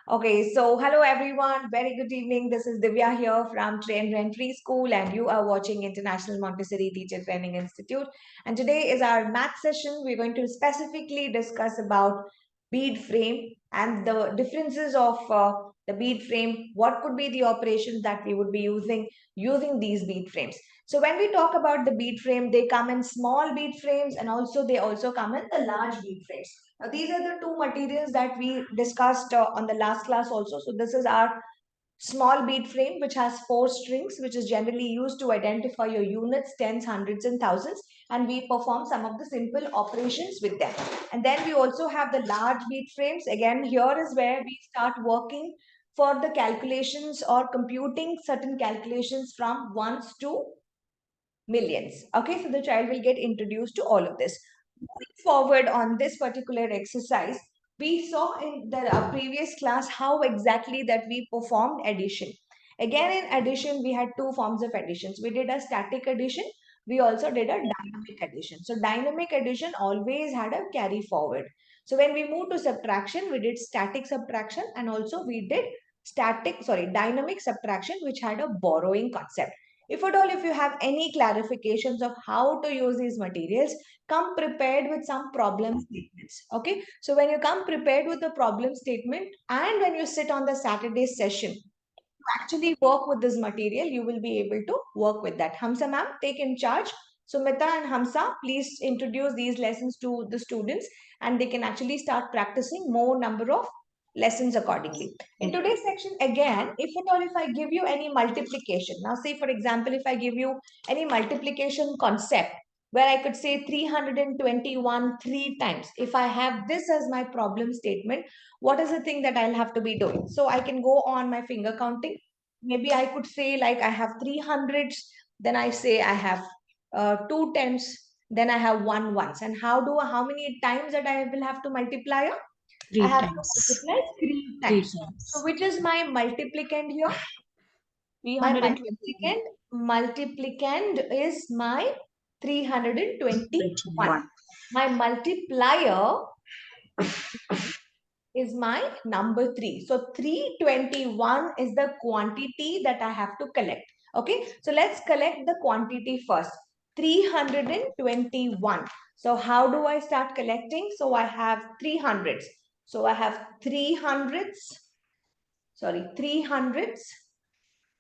Okay, so hello everyone. Very good evening. This is Divya here from Train Rent Preschool, and you are watching International Montessori Teacher Training Institute. And today is our math session. We're going to specifically discuss about bead frame and the differences of the bead frame. What could be the operations that we would be using these bead frames? So when we talk about the bead frame, they come in small bead frames, and they also come in the large bead frames. Now, these are the two materials that we discussed on the last class also. So this is our small bead frame, which has 4 strings, which is generally used to identify your units, tens, hundreds, and thousands. And we perform some of the simple operations with them. And then we also have the large bead frames. Again, here is where we start working for the calculations or computing certain calculations from ones to millions. Okay, so the child will get introduced to all of this. Moving forward on this particular exercise, we saw in the previous class how exactly that we performed addition. Again, in addition, we had two forms of additions. We did a static addition. We also did a dynamic addition. So dynamic addition always had a carry forward. So when we moved to subtraction, we did static subtraction, and also we did dynamic subtraction, which had a borrowing concept. If at all, if you have any clarifications of how to use these materials, come prepared with some problem statements. Okay. So when you come prepared with the problem statement and when you sit on the Saturday session, to actually work with this material, you will be able to work with that. Hamsa ma'am, take in charge. So Mita and Hamsa, please introduce these lessons to the students and they can actually start practicing more number of lessons accordingly. In today's section, again, if at all, if I give you any multiplication, now say for example, if I give you any multiplication concept, where I could say 321 three times. If I have this as my problem statement, what is the thing that I'll have to be doing? So I can go on my finger counting. Maybe I could say like I have 300s, then I say I have 2 10s, then I have 1 once. And how many times that I will have to multiply? I Three have to times. multiply 3 times. Three So times. which is my multiplicand here? My 321. multiplicand is my 321. 21. My multiplier is my number 3. So 321 is the quantity that I have to collect. Okay, so let's collect the quantity first. 321. So how do I start collecting? So I have 300s. So I have 300s.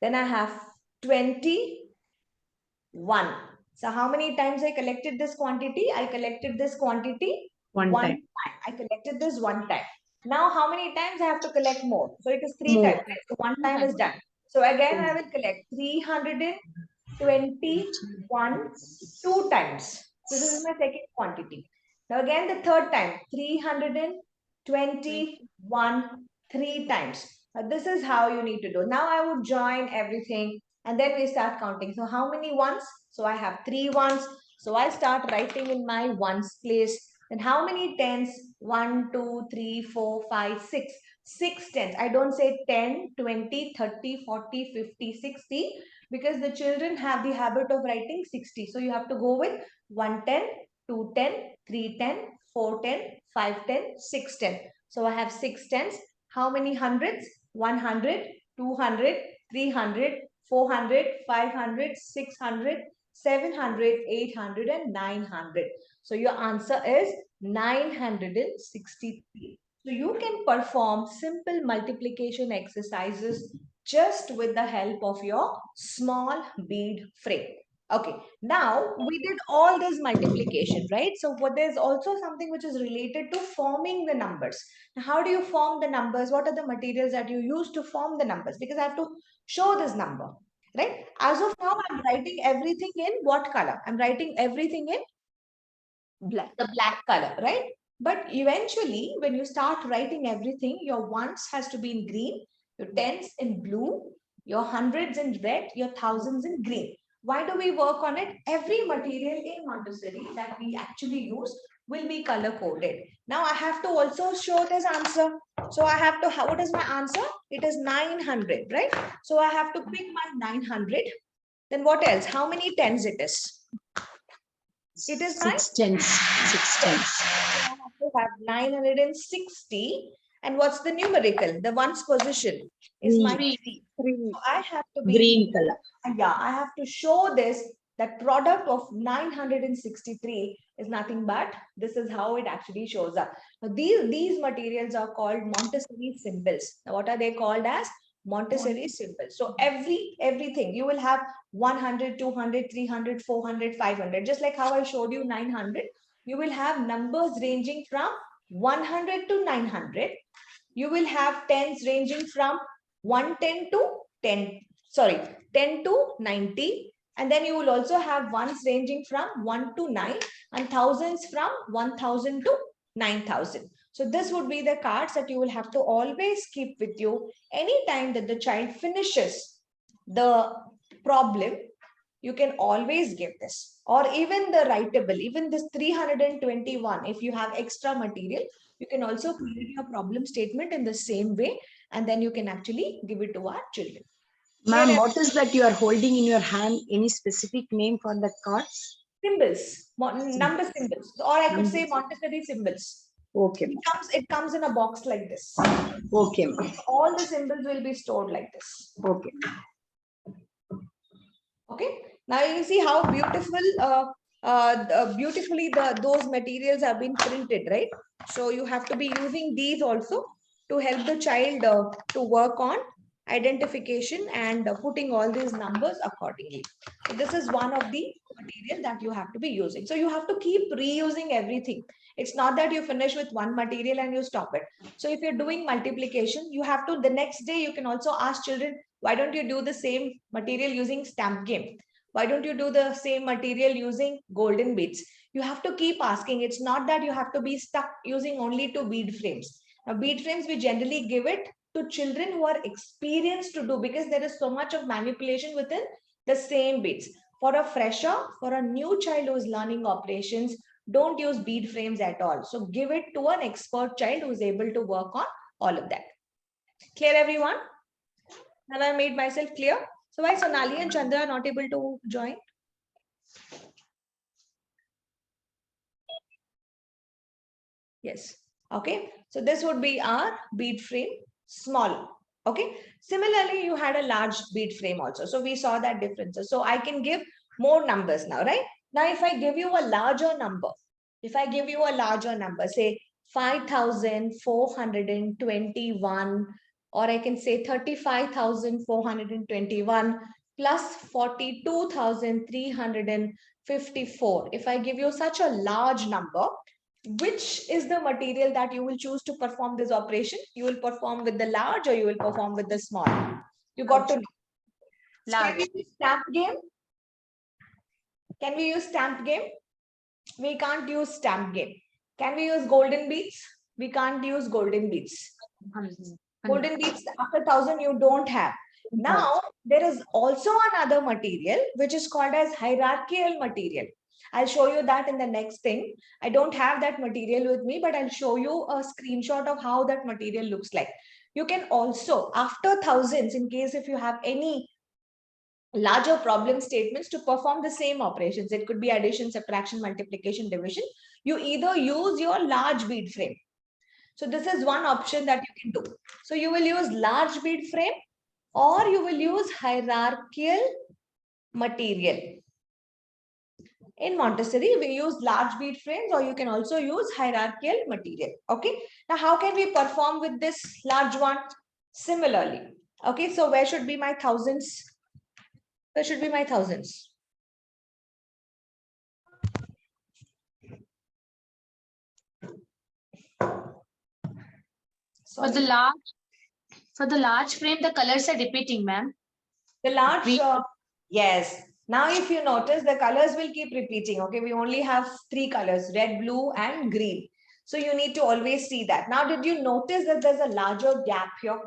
Then I have 21. So how many times I collected this quantity? I collected this quantity One one time. time. I collected this one time. Now how many times I have to collect more? So it is 3 times. More. So one time is done. So again I will collect 321 2 times. This is my second quantity. Now again the third time 321 3 times. Now this is how you need to do. Now I would join everything and then we start counting. So how many ones? So I have 3 ones. So I start writing in my ones place. Then how many tens? 1, 2, 3, 4, 5, 6. 6 tens. I don't say 10, 20, 30, 40, 50, 60 because the children have the habit of writing 60. So you have to go with 110, 210, 310, 410, 510, 610. So I have 6 tens. How many hundreds? 100, 200, 300, 400, 500, 600, 700, 800, and 900. So your answer is 963. So you can perform simple multiplication exercises just with the help of your small bead frame. Okay, now we did all this multiplication, right? So what there's also something which is related to forming the numbers. Now, how do you form the numbers? What are the materials that you use to form the numbers? Because I have to show this number, right? As of now, I'm writing everything in what color? I'm writing everything in the black color, right? But eventually, when you start writing everything, your ones has to be in green, your tens in blue, your hundreds in red, your thousands in green. Why do we work on it? Every material in Montessori that we actually use will be color coded. Now I have to also show this answer. So I have to, what is my answer? It is 900, right? So I have to pick my 900. Then what else? How many tens it is? It is my 6 tens. 6 10. tens. So I have to have 960. And what's the numerical? The ones position is my 3. So I have to be green color. Yeah, I have to show this, that product of 963 is nothing but this is how it actually shows up. Now, these materials are called Montessori symbols. Now, what are they called as? Montessori symbols. So everything you will have 100, 200, 300, 400, 500. Just like how I showed you 900, you will have numbers ranging from 100 to 900. You will have tens ranging from 110 to 10, sorry, 10 to 90. And then you will also have ones ranging from 1 to 9 and thousands from 1000 to 9000. So this would be the cards that you will have to always keep with you anytime that the child finishes the problem. You can always give this, or even the writable, even this 321. If you have extra material, you can also create your problem statement in the same way, and then you can actually give it to our children. Ma'am, what is that you are holding in your hand? Any specific name for the cards? Symbols, number symbols, or I could say Montessori symbols. Okay. It comes in a box like this. Okay, ma'am. All the symbols will be stored like this. Okay. Okay. Now you see how beautiful, beautifully those materials have been printed, right? So you have to be using these also to help the child to work on identification and putting all these numbers accordingly. So this is one of the material that you have to be using. So you have to keep reusing everything. It's not that you finish with one material and you stop it. So if you're doing multiplication, you have to, the next day you can also ask children, why don't you do the same material using stamp game? Why don't you do the same material using golden beads? You have to keep asking. It's not that you have to be stuck using only 2 bead frames. Now, bead frames, we generally give it to children who are experienced to do, because there is so much of manipulation within the same beads. For a fresher, for a new child who is learning operations, don't use bead frames at all. So give it to an expert child who is able to work on all of that. Clear, everyone? Have I made myself clear? So why Sonali and Chandra are not able to join? Yes. Okay. So this would be our bead frame, small. Okay. Similarly, you had a large bead frame also. So we saw that differences. So I can give more numbers now, right? Now, if I give you a larger number, say 5,421, or I can say 35,421 plus 42,354. If I give you such a large number, which is the material that you will choose to perform this operation? You will perform with the large or you will perform with the small? You got to know. Large. Can we use stamp game? Can we use stamp game? We can't use stamp game. Can we use golden beads? We can't use golden beads. Golden beads after 1000 you don't have. Now, there is also another material which is called as hierarchical material. I'll show you that in the next thing. I don't have that material with me, but I'll show you a screenshot of how that material looks like. You can also, after thousands, in case if you have any larger problem statements to perform the same operations, it could be addition, subtraction, multiplication, division, you either use your large bead frame. So this is one option that you can do. So you will use large bead frame or you will use hierarchical material. In Montessori, we use large bead frames or you can also use hierarchical material. Okay. Now, how can we perform with this large one? Similarly. Okay. So where should be my thousands? Where should be my thousands? For the large frame, the colors are repeating, ma'am. The large, yes. Now, if you notice, the colors will keep repeating. Okay, we only have 3 colors: red, blue, and green. So you need to always see that. Now, did you notice that there's a larger gap here?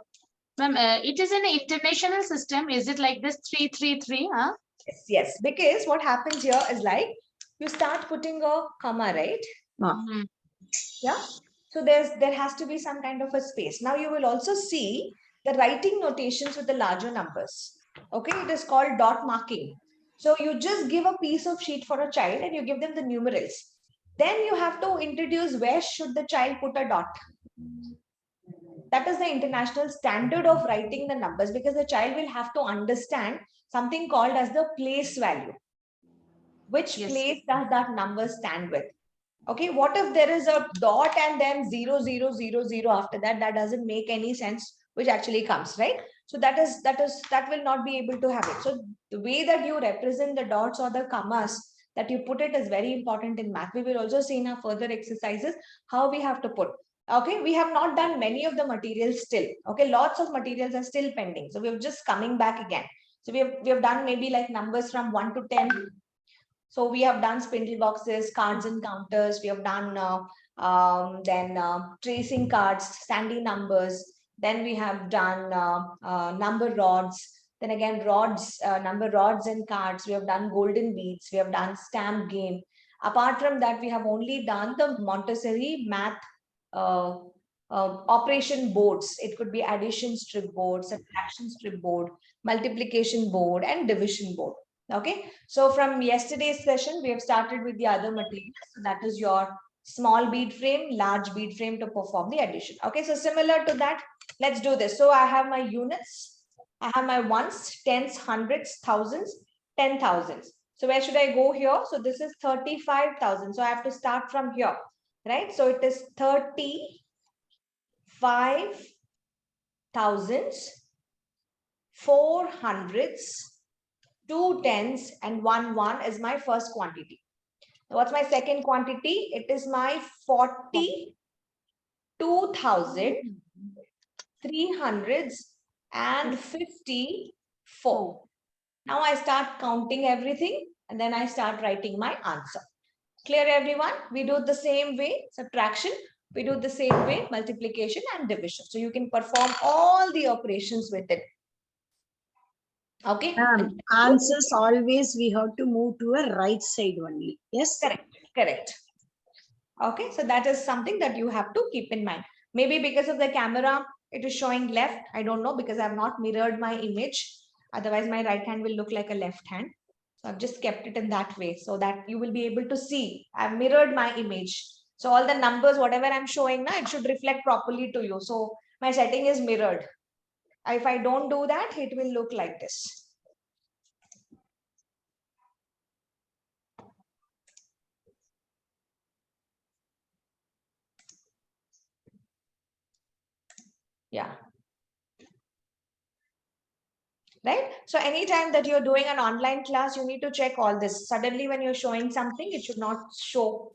Ma'am, it is an international system. Is it like this 333? Huh? Yes, yes. Because what happens here is like you start putting a comma, right? Yeah. So there has to be some kind of a space. Now you will also see the writing notations with the larger numbers. Okay, it is called dot marking. So you just give a piece of sheet for a child and you give them the numerals. Then you have to introduce where should the child put a dot. that is the international standard of writing the numbers, because the child will have to understand something called as the place value. Which place does that number stand with? Okay, what if there is a dot and then 0000 after that? That doesn't make any sense, which actually comes, right? So that will not be able to have it. So the way that you represent the dots or the commas that you put it is very important in math. We will also see in our further exercises how we have to put. Okay, we have not done many of the materials still. Okay, lots of materials are still pending. So we're just coming back again. So we have done maybe like numbers from 1 to 10. So we have done spindle boxes, cards and counters. We have done tracing cards, standing numbers. Then we have done number rods. Then again, number rods and cards. We have done golden beads. We have done stamp game. Apart from that, we have only done the Montessori math uh, operation boards. It could be addition strip board, subtraction strip board, multiplication board, and division board. Okay, so from yesterday's session, we have started with the other materials. So that is your small bead frame, large bead frame to perform the addition. Okay, so similar to that, let's do this. So I have my units. I have my ones, tens, hundreds, thousands, 10,000s. So where should I go here? So this is 35,000. So I have to start from here, right? So it is 35,000s, 400s, 2 tens, and 1 is my first quantity. What's my second quantity? It is my 42,354. Now I start counting everything and then I start writing my answer. Clear, everyone? We do the same way, subtraction. We do the same way, multiplication and division. So you can perform all the operations with it. Okay. Answers always we have to move to a right side only. Yes. Correct. Okay. So that is something that you have to keep in mind. Maybe because of the camera, it is showing left. I don't know, because I have not mirrored my image. Otherwise, my right hand will look like a left hand. So I've just kept it in that way so that you will be able to see. I've mirrored my image. So all the numbers, whatever I'm showing now, it should reflect properly to you. So my setting is mirrored. If I don't do that, it will look like this. Yeah. Right? So anytime that you're doing an online class, you need to check all this. Suddenly when you're showing something, it should not show.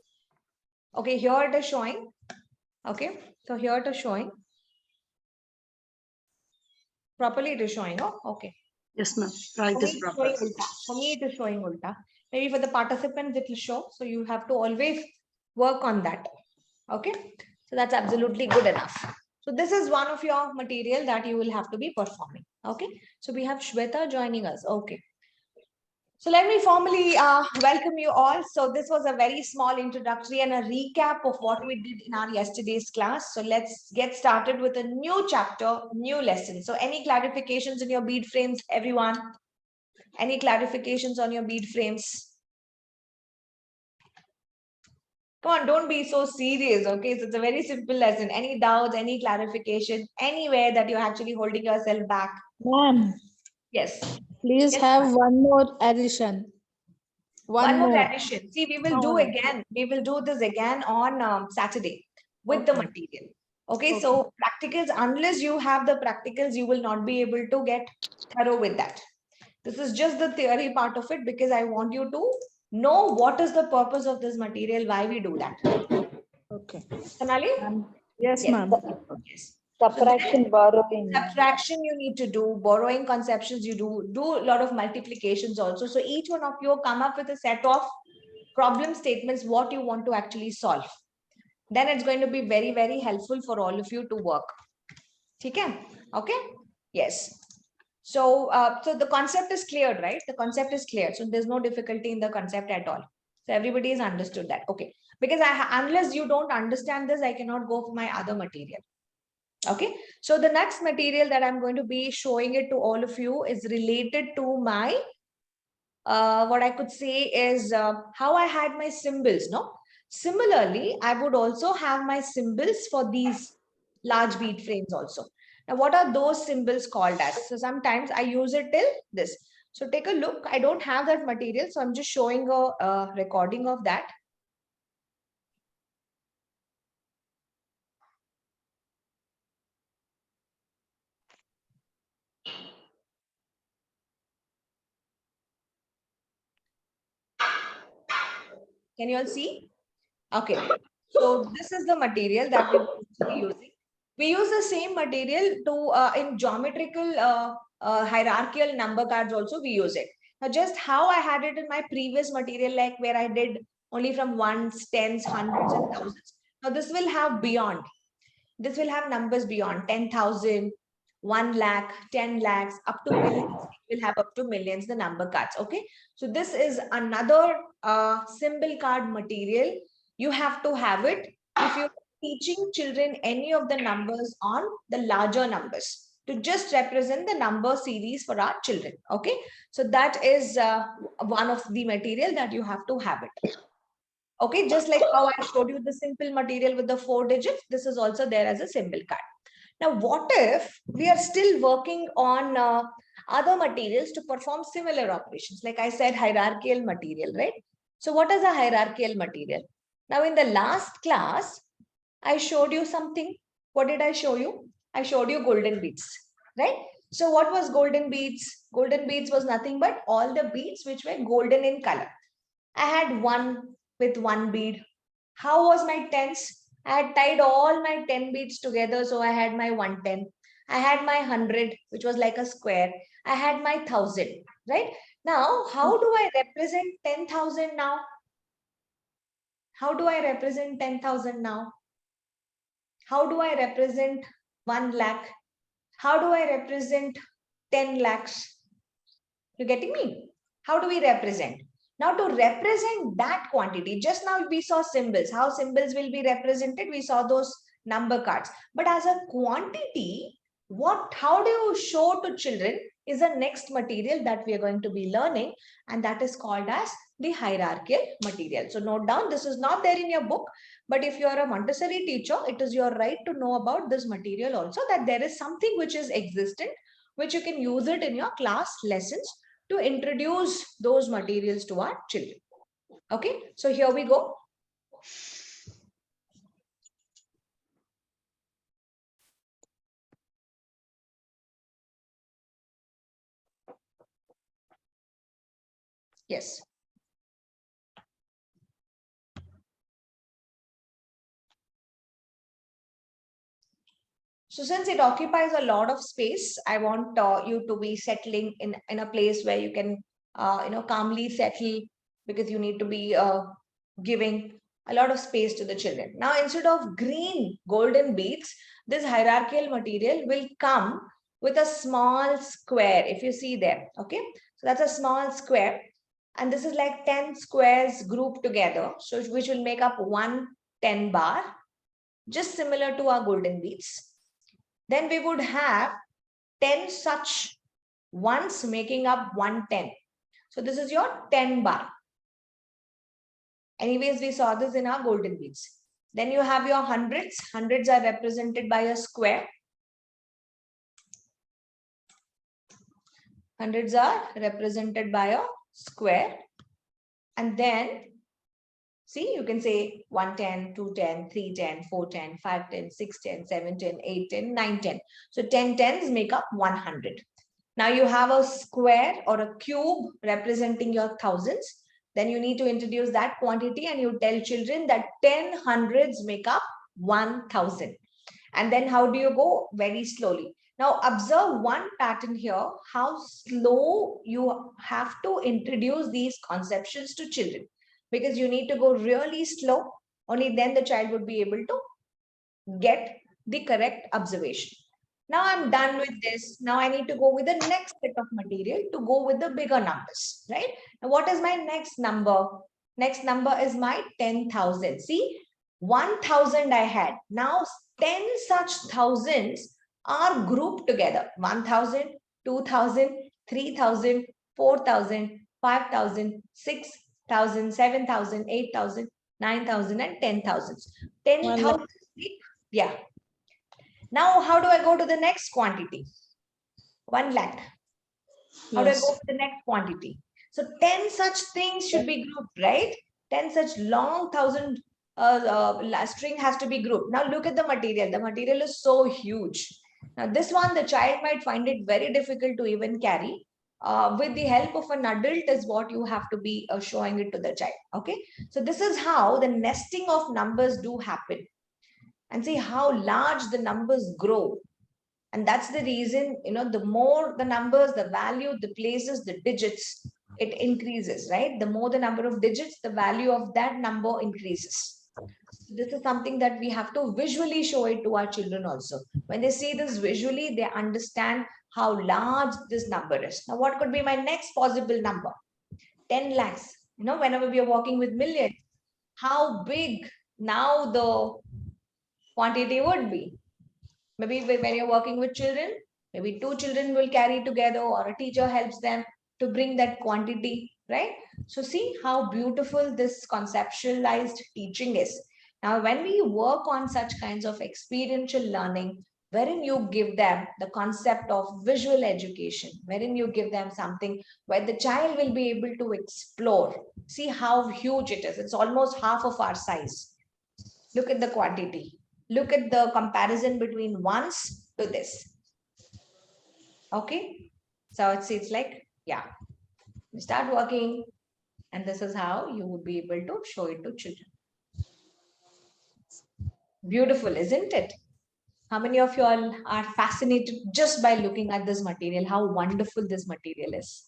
Okay, here it is showing. Okay, so here it is showing. Properly it is showing. Oh, okay. Yes, ma'am. Right is proper. For me, it is showing ulta. Maybe for the participants, it will show. So you have to always work on that. Okay, so that's absolutely good enough. So this is one of your material that you will have to be performing. Okay, so we have Shweta joining us. Okay. So let me formally welcome you all. So this was a very small introductory and a recap of what we did in our yesterday's class. So let's get started with a new chapter, new lesson. So any clarifications in your bead frames, everyone? Any clarifications on your bead frames? Come on, don't be so serious, okay? So it's a very simple lesson. Any doubts, any clarification, anywhere that you're actually holding yourself back? Ma'am, Yes. please Yes, have one more addition. One more addition. See, we will do again. We will do this again on Saturday with the material. Okay, so practicals, unless you have the practicals, you will not be able to get thorough with that. This is just the theory part of it because I want you to know what is the purpose of this material, why we do that. Okay. Sonali? Yes, ma'am. Yes. Subtraction, borrowing. Subtraction you need to do, borrowing conceptions you do a lot of multiplications also. So each one of you come up with a set of problem statements, what you want to actually solve. Then it's going to be very, very helpful for all of you to work. Okay? Okay? Yes. So, so the concept is clear, right? The concept is clear. So there's no difficulty in the concept at all. So everybody has understood that. Okay. Because unless you don't understand this, I cannot go for my other material. Okay. So the next material that I'm going to be showing it to all of you is related to my, what I could say is how I had my symbols, no? Similarly, I would also have my symbols for these large bead frames also. Now, what are those symbols called as? So sometimes I use it till this. So take a look. I don't have that material, so I'm just showing a recording of that. Can you all see? Okay. So this is the material that we're using. We use the same material to in geometrical hierarchical number cards also we use it. Now just how I had it in my previous material, like where I did only from ones, tens, hundreds and thousands. Now this will have beyond. This will have numbers beyond 10,000, 1 lakh, 10 lakhs, up to millions. It will have up to millions, the number cards. Okay. So this is another symbol card material. You have to have it if you're teaching children any of the numbers on the larger numbers to just represent the number series for our children. Okay. So that is one of the material that you have to have it. Okay, just like how I showed you the simple material with the 4 digits, this is also there as a symbol card. Now, what if we are still working on other materials to perform similar operations? Like I said, hierarchical material, right? So what is a hierarchical material? Now, in the last class, I showed you something. What did I show you? I showed you golden beads, right? So what was golden beads? Golden beads was nothing but all the beads which were golden in color. I had one with one bead. How was my tens? I had tied all my 10 beads together, so I had my 110. I had my 100, which was like a square. I had my 1,000, right? Now, how do I represent 10,000 now? How do I represent 10,000 now? How do I represent 1 lakh? How do I represent 10 lakhs? You getting me? How do we represent? Now to represent that quantity, just now we saw symbols, how symbols will be represented. We saw those number cards. But as a quantity, how do you show to children is the next material that we are going to be learning, and that is called as the hierarchical material. So note down, this is not there in your book, but if you are a Montessori teacher, it is your right to know about this material also, that there is something which is existent, which you can use it in your class lessons to introduce those materials to our children. Okay, so here we go. Yes. So since it occupies a lot of space, I want you to be settling in a place where you can, calmly settle, because you need to be giving a lot of space to the children. Now, instead of green golden beads, this hierarchical material will come with a small square. If you see there, okay, so that's a small square, and this is like 10 squares grouped together, so which will make up 110 bar, just similar to our golden beads. Then we would have 10 such ones making up 110. So this is your 10 bar. Anyways, we saw this in our golden beads. Then you have your hundreds. Hundreds are represented by a square. Hundreds are represented by a square. And then, see, you can say 110, 210, 310, 410, 510, 610, 710, 810, 910. So 10 tens make up 100. Now you have a square or a cube representing your thousands. Then you need to introduce that quantity, and you tell children that 10 hundreds make up 1,000. And then how do you go? Very slowly. Now observe one pattern here, how slow you have to introduce these conceptions to children, because you need to go really slow. Only then the child would be able to get the correct observation. Now I'm done with this. Now I need to go with the next set of material to go with the bigger numbers, right? Now what is my next number? Next number is my 10,000. See, 1,000 I had. Now 10 such thousands are grouped together. 1,000, 2,000, 3,000, 4,000, 5,000, 6,000, 7,000, 8,000, 9,000 and 10,000. 10,000, yeah. Now, how do I go to the next quantity? 1 lakh. How do I go Yes. for the next quantity? So 10 such things should be grouped, right? 10 such long thousand string has to be grouped. Now look at the material. The material is so huge. Now this one, the child might find it very difficult to even carry. With the help of an adult is what you have to be showing it to the child. Okay. So this is how the nesting of numbers do happen. And see how large the numbers grow. And that's the reason, the more the numbers, the value, the places, the digits, it increases, right? The more the number of digits, the value of that number increases. This is something that we have to visually show it to our children also. When they see this visually, they understand how large this number is. Now, what could be my next possible number? 10 lakhs. Whenever we are working with millions, how big now the quantity would be? Maybe when you're working with children, maybe 2 children will carry together or a teacher helps them to bring that quantity, right? So see how beautiful this conceptualized teaching is. Now, when we work on such kinds of experiential learning, wherein you give them the concept of visual education, wherein you give them something where the child will be able to explore, see how huge it is. It's almost half of our size. Look at the quantity. Look at the comparison between ones to this. Okay. So it's like, yeah, you start working, and this is how you would be able to show it to children. Beautiful, isn't it? How many of you all are fascinated just by looking at this material? How wonderful this material is.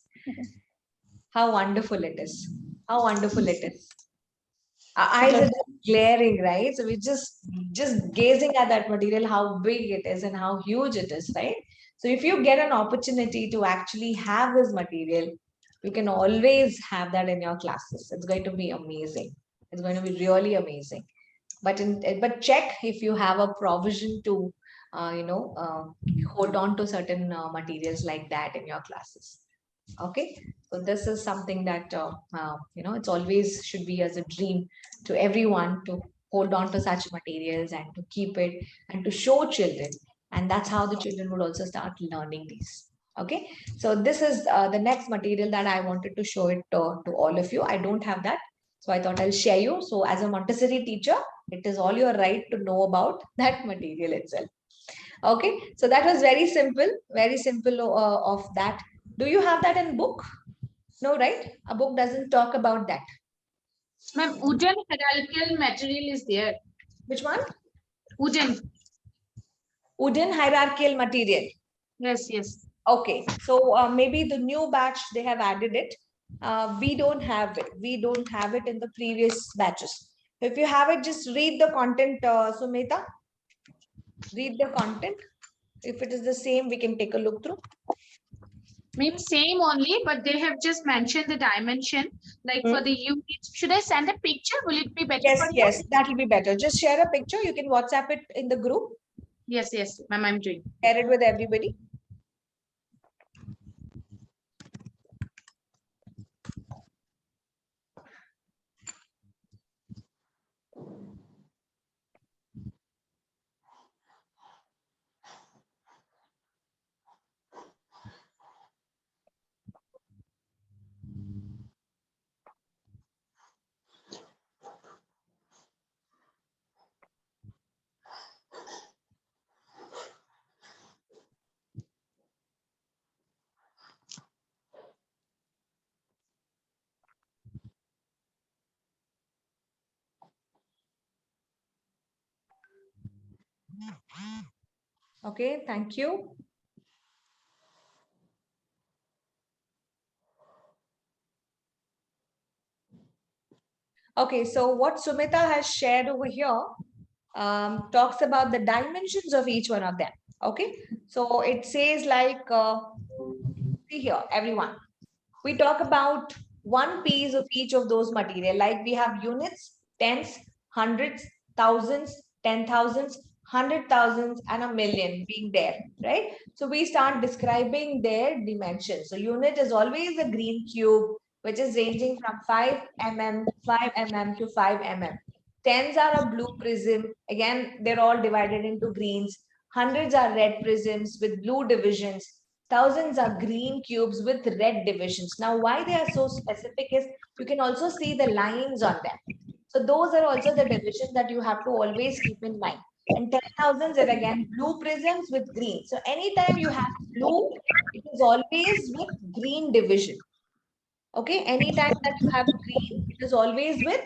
How wonderful it is. How wonderful it is. Our eyes are just glaring, right? So we're just gazing at that material, how big it is and how huge it is, right? So if you get an opportunity to actually have this material, you can always have that in your classes. It's going to be amazing. It's going to be really amazing. But check if you have a provision to hold on to certain materials like that in your classes. Okay, so this is something that it's always should be as a dream to everyone to hold on to such materials and to keep it and to show children, and that's how the children would also start learning these. Okay, so this is the next material that I wanted to show it to all of you. I don't have that, so I thought I'll share you. So as a Montessori teacher, it is all your right to know about that material itself. Okay, so that was very simple of that. Do you have that in book? No, right? A book doesn't talk about that. Ma'am, wooden hierarchical material is there. Which one? Wooden. Wooden hierarchical material. Yes, yes. Okay, so maybe the new batch they have added it. We don't have it. We don't have it in the previous batches. If you have it, just read the content, Sumita. Read the content. If it is the same, we can take a look through. Maybe same only, but they have just mentioned the dimension. Like for the units, should I send a picture? Will it be better Yes, for you? yes, that will be better. Just share a picture. You can WhatsApp it in the group. Yes, yes, ma'am, I'm doing. Share it with everybody. Okay, thank you. Okay, so what Sumita has shared over here talks about the dimensions of each one of them. Okay, so it says like, see here, everyone. We talk about one piece of each of those material. Like we have units, tens, hundreds, thousands, 10,000s, 100,000s, and a million being there, right? So we start describing their dimensions. So unit is always a green cube, which is ranging from 5 mm, 5 mm to 5 mm. Tens are a blue prism. Again, they're all divided into greens. hundreds are red prisms with blue divisions, thousands are green cubes with red divisions. Now, why they are so specific is you can also see the lines on them. So those are also the divisions that you have to always keep in mind. And 10,000s are again blue prisms with green. So anytime you have blue, it is always with green division. Okay, anytime that you have green, it is always with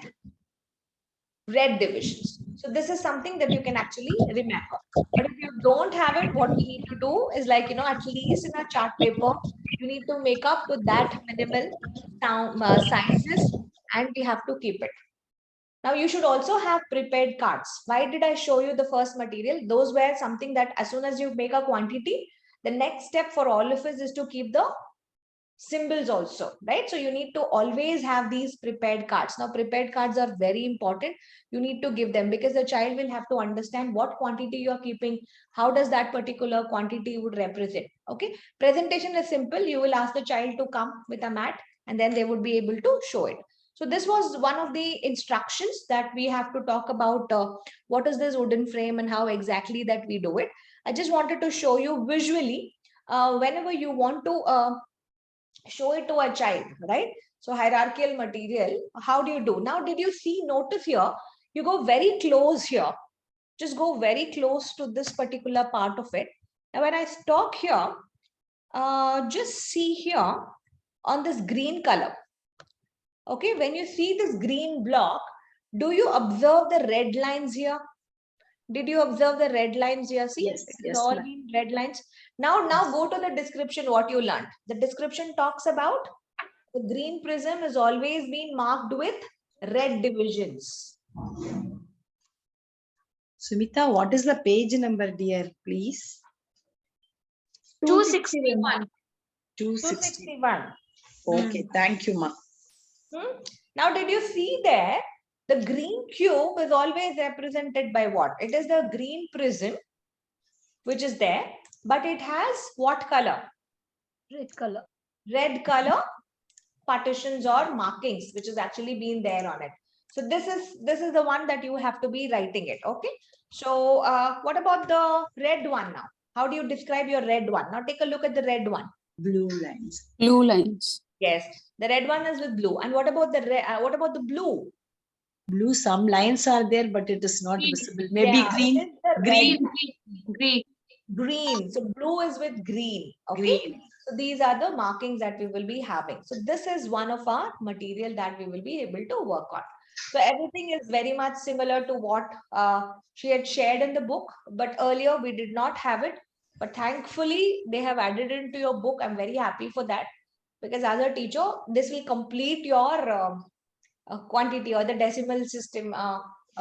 red divisions. So this is something that you can actually remember. But if you don't have it, what we need to do is like, at least in a chart paper, you need to make up with that minimal sizes and we have to keep it. Now you should also have prepared cards. Why did I show you the first material? Those were something that as soon as you make a quantity, the next step for all of us is to keep the symbols also, right? So you need to always have these prepared cards. Now prepared cards are very important. You need to give them because the child will have to understand what quantity you are keeping, how does that particular quantity would represent. Okay, presentation is simple. You will ask the child to come with a mat and then they would be able to show it. So this was one of the instructions that we have to talk about. What is this wooden frame and how exactly that we do it. I just wanted to show you visually. Whenever you want to show it to a child, right? So hierarchical material, how do you do? Now, did you see, notice here, you go very close here. Just go very close to this particular part of it. Now, when I talk here, just see here on this green color. Okay, when you see this green block, do you observe the red lines here? Did you observe the red lines here? See, Yes, it's yes, all ma'am. been red lines. Now go to the description, what you learned. The description talks about the green prism is always been marked with red divisions. Sumita, what is the page number, dear, please? 261. 260. 261. Okay, thank you, ma. Now, did you see there? The green cube is always represented by what? It is the green prism, which is there, but it has what color? Red color. Red color partitions or markings, which has actually been there on it. So this is the one that you have to be writing it. Okay. So what about the red one now? How do you describe your red one? Now take a look at the red one. Blue lines. Blue lines. Yes, the red one is with blue. And what about the red? What about the blue? Blue, some lines are there, but it is not Green. visible. Maybe Yeah, green. it is the Green. Green. green. So blue is with green. Okay. Green. So these are the markings that we will be having. So this is one of our material that we will be able to work on. So everything is very much similar to what she had shared in the book, but earlier we did not have it. But thankfully, they have added it into your book. I'm very happy for that because as a teacher, this will complete your quantity or the decimal system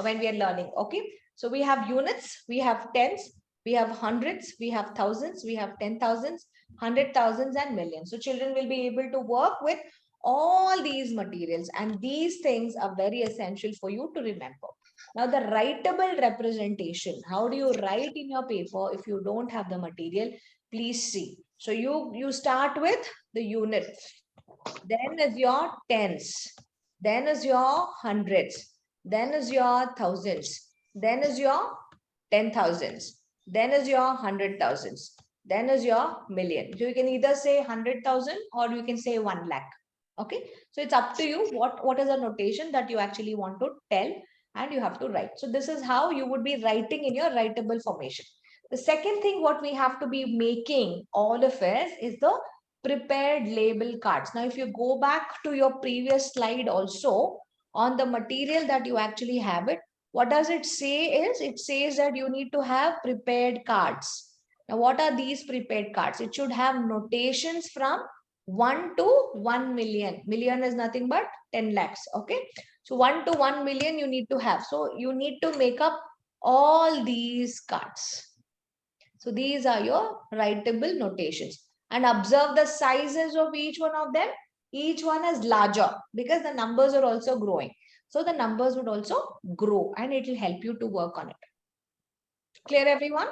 when we are learning. Okay. So we have units, we have tens, we have hundreds, we have thousands, we have 10,000s, 100,000s and millions. So children will be able to work with all these materials and these things are very essential for you to remember. Now the writable representation, how do you write in your paper if you don't have the material? Please see. So you start with the units, then is your tens, then is your hundreds, then is your thousands, then is your 10,000s, then is your 100,000s, then is your million. So you can either say 100,000 or you can say 1 lakh. Okay, so it's up to you what is the notation that you actually want to tell and you have to write. So this is how you would be writing in your writable formation. The second thing what we have to be making all of us is the prepared label cards. Now, if you go back to your previous slide also on the material that you actually have it, what does it say is it says that you need to have prepared cards. Now, what are these prepared cards? It should have notations from 1 to 1 million. Million is nothing but 10 lakhs. Okay. So 1 to 1 million you need to have. So you need to make up all these cards. So these are your writable notations. And observe the sizes of each one of them. Each one is larger because the numbers are also growing. So the numbers would also grow and it will help you to work on it. Clear, everyone?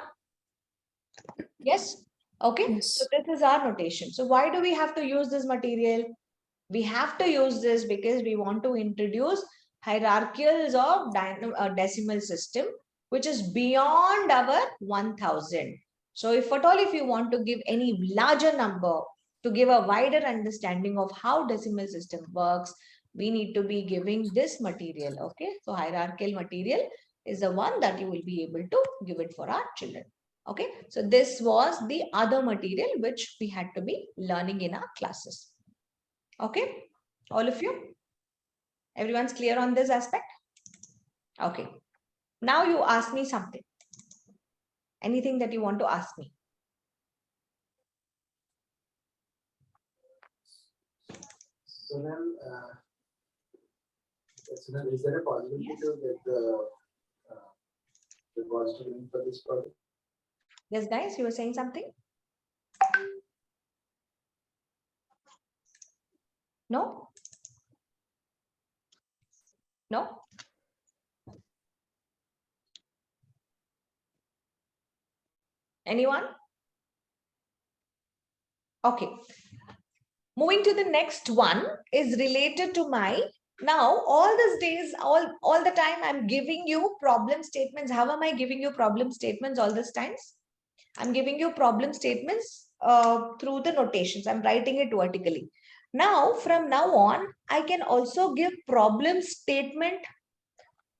Yes? Okay. Yes. So this is our notation. So why do we have to use this material? We have to use this because we want to introduce hierarchies of decimal system. which is beyond our 1000. So if at all, if you want to give any larger number to give a wider understanding of how decimal system works, we need to be giving this material. Okay, so hierarchical material is the one that you will be able to give it for our children. Okay, so this was the other material which we had to be learning in our classes. Okay, all of you, everyone's clear on this aspect? Okay, now you ask me something. Anything that you want to ask me? So then, is there a possibility to get the positive link for this project? Yes, guys, you were saying something? No? No? Anyone? Okay. Moving to the next one is related to my, now all these days, all the time I'm giving you problem statements. How am I giving you problem statements all these times? I'm giving you problem statements through the notations. I'm writing it vertically. Now, from now on, I can also give problem statement.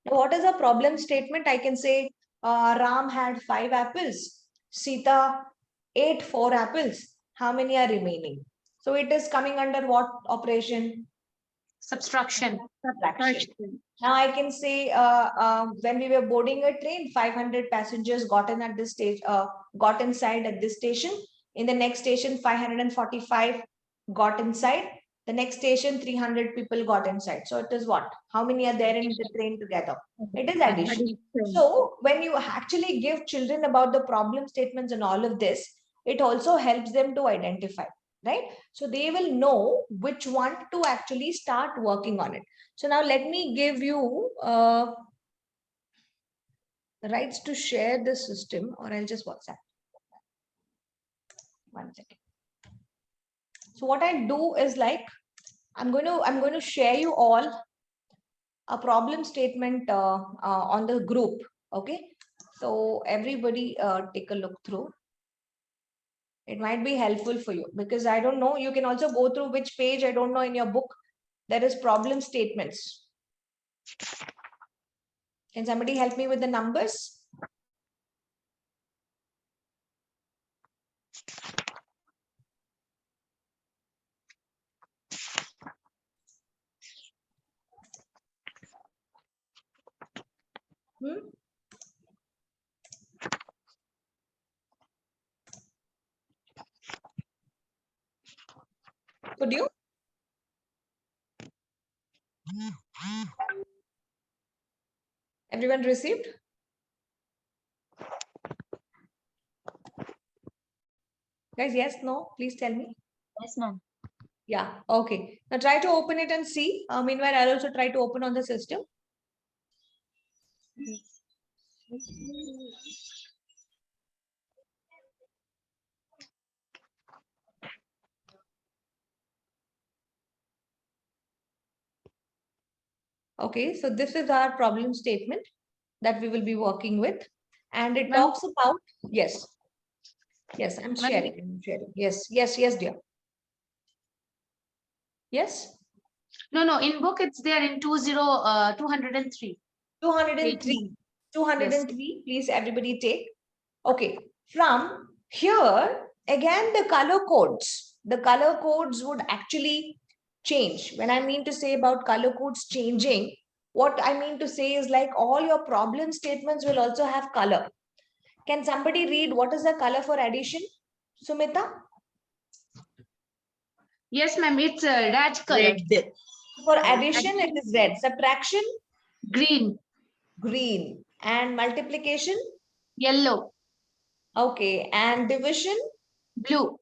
What is a problem statement? I can say Ram had 5 apples. Sita ate 4 apples. How many are remaining? So it is coming under what operation? Subtraction. Subtraction. Now I can say when we were boarding a train, 500 passengers got in at this stage, got inside at this station. In the next station, 545 got inside. The next station, 300 people got inside. So it is what? How many are there in the train together? It is addition. So when you actually give children about the problem statements and all of this, it also helps them to identify, right? So they will know which one to actually start working on it. So now let me give you the rights to share the system, or I'll just WhatsApp. 1 second. So what I do is like, I'm going to share you all a problem statement on the group. Okay. So everybody take a look through. It might be helpful for you because I don't know. You can also go through which page, I don't know, in your book. There is problem statements. Can somebody help me with the numbers? Could you? Everyone received? Guys, yes, no? Please tell me. Yes, ma'am. Yeah, okay. Now try to open it and see. Meanwhile, I'll also try to open on the system. Okay, so this is our problem statement that we will be working with. And it talks about, yes. Yes, I'm sharing. Yes, dear. Yes? No, in book it's there in 203. 203. 203, please everybody take. Okay, from here, again, the color codes would actually change. When I mean to say about color codes changing, what I mean to say is like all your problem statements will also have color. Can somebody read what is the color for addition? Sumita? Yes, ma'am, it's a red color. Red. For addition, it is red. Subtraction? Green. Green. And multiplication? Yellow. Okay. And division? Blue.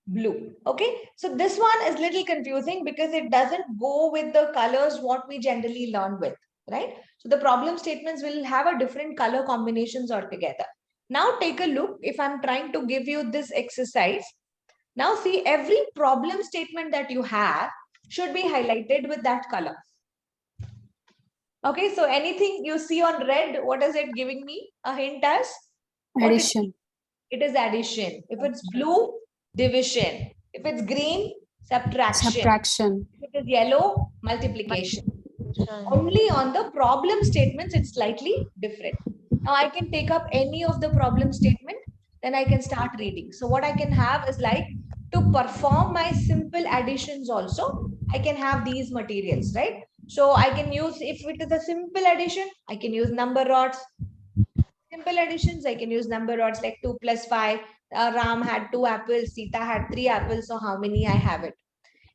Blue. Okay. So this one is little confusing because it doesn't go with the colors what we generally learn with, right? So the problem statements will have a different color combinations altogether. Now take a look. If I'm trying to give you this exercise, now see every problem statement that you have should be highlighted with that color. Okay, so anything you see on red, what is it giving me? A hint as? What Addition. it is addition. If it's blue, division. If it's green, subtraction. Subtraction. If it is yellow, multiplication. Only on the problem statements, it's slightly different. Now I can take up any of the problem statement, then I can start reading. So what I can have is like to perform my simple additions also, I can have these materials, right? So I can use, if it is a simple addition, I can use number rods. Simple additions, I can use number rods like 2 plus 5. Ram had 2 apples, Sita had 3 apples. So how many I have it?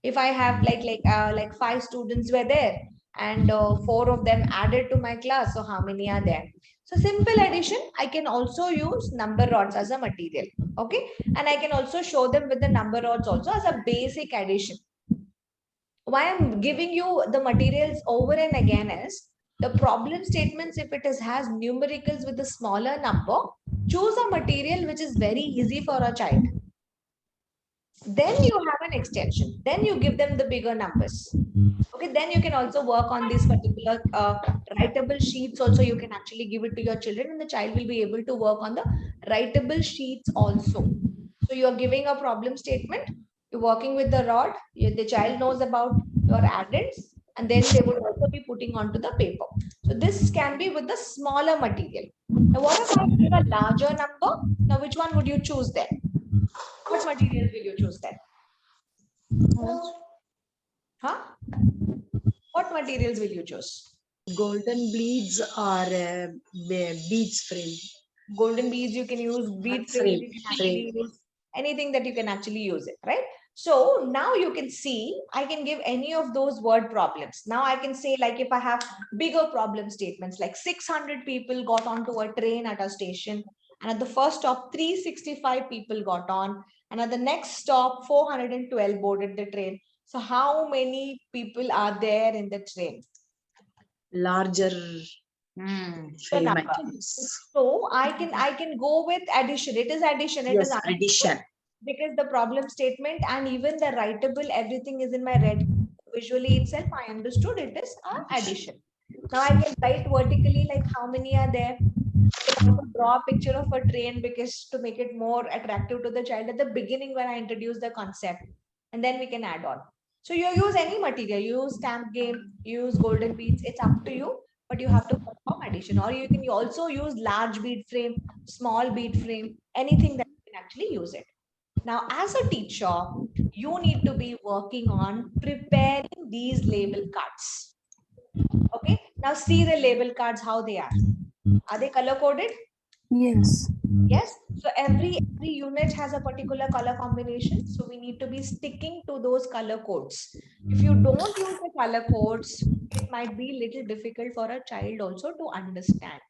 If I have like 5 students were there and 4 of them added to my class, so how many are there? So simple addition, I can also use number rods as a material. Okay, and I can also show them with the number rods also as a basic addition. Why I'm giving you the materials over and again is the problem statements, if it has numericals with a smaller number, choose a material which is very easy for a child. Then you have an extension. Then you give them the bigger numbers. Okay, then you can also work on these particular writable sheets also. You can actually give it to your children and the child will be able to work on the writable sheets also. So you're giving a problem statement, you're working with the rod, the child knows about your addends, and then they would also be putting onto the paper. So this can be with the smaller material. Now what if I give a larger number? Now which one would you choose then? What materials will you choose then? Huh? What materials will you choose? Golden beads or beads frame. Golden beads you can use, bead frames you can actually use, anything that you can actually use it, right? So now you can see, I can give any of those word problems. Now I can say, like, if I have bigger problem statements, like 600 people got onto a train at a station, and at the first stop, 365 people got on, and at the next stop, 412 boarded the train. So how many people are there in the train? Larger The frame I number. can use. So I can go with addition. It is addition. It is Yes, addition. because the problem statement and even the writable, everything is in my red. Visually itself, I understood it is a addition. Now I can write vertically like how many are there. I can also draw a picture of a train because to make it more attractive to the child at the beginning when I introduce the concept, and then we can add on. So you use any material, you use stamp game, you use golden beads, it's up to you, but you have to perform addition. Or you can also use large bead frame, small bead frame, anything that you can actually use it. Now, as a teacher, you need to be working on preparing these label cards. Okay, now see the label cards, how they are. Are they color coded? Yes. Yes. So every unit has a particular color combination. So we need to be sticking to those color codes. If you don't use the color codes, it might be little difficult for a child also to understand.